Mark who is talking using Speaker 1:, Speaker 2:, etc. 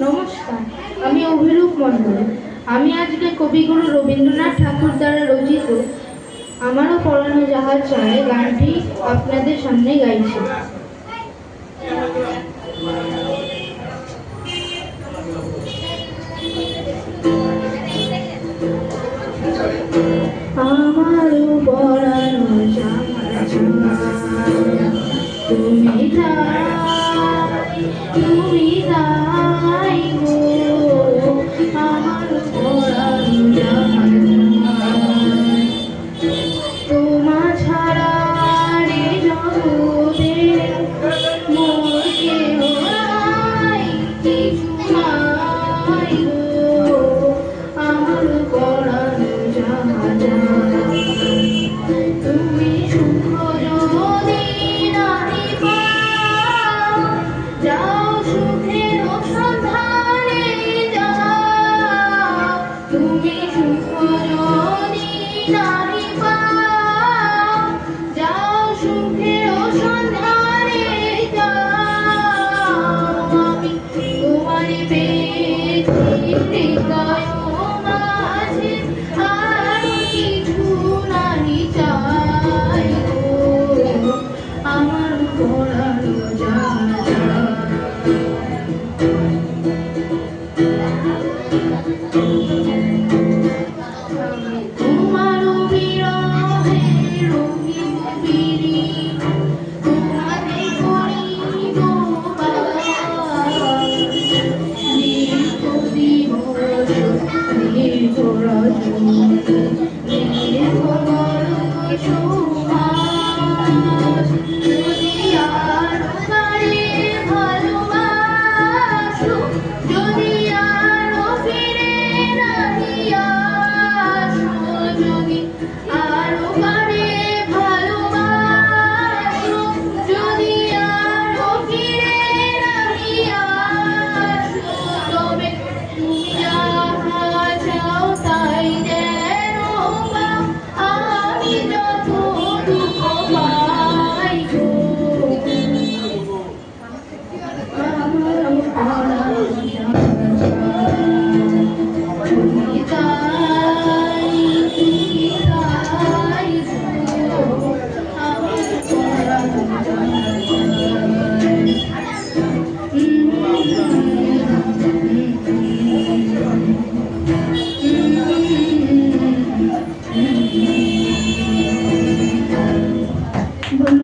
Speaker 1: নমস্কার, আমি অভিরূপ মণ্ডল। আমি আজকে কবিগুরু রবীন্দ্রনাথ ঠাকুর দ্বারা রচিত আমারও পরানো যাহা চায় গানটি আপনাদের সামনে গাইছি। আমারও পরানো যাহা চায় তুমি তাই গো, আমার পরানো যাহা চায় তোমা ছাড়া রে জগতে মোর কেহ নাই, কিছু নাই গো, আমার পরানো যাহা চায় তুমি সুখ যদি নাহি পাও, যাও সুখের সন্ধানে যাও, তুমি সুখ যদি নাহি পাও, যাও সুখের সন্ধানে যাও, আমি তোমারে পেয়েছি হৃদয় মাঝে, আর কিছু নাহি চাই গো, আমার পরানো যাহা চায়। তোমার বিরহে রঙিন পিরিত, তোমারে করিব বাস, দীর্ঘ দিবস দীর্ঘ রজনী, দীর্ঘ বরষ মাস, যদি আরো কারে ভালোবাসো, যদি আরো ফিরে নাহি আসো, যদি আরো কারে ভালোবাসো, যদি আরো ফিরে নাহি আসো, তবে তুমি যাহা চাও তাই যেন পাও, আমি যত দুঃখ পাই গো, আমার পরানো যাহা চায় তুমি তাই গো, আমার পরানো যাহা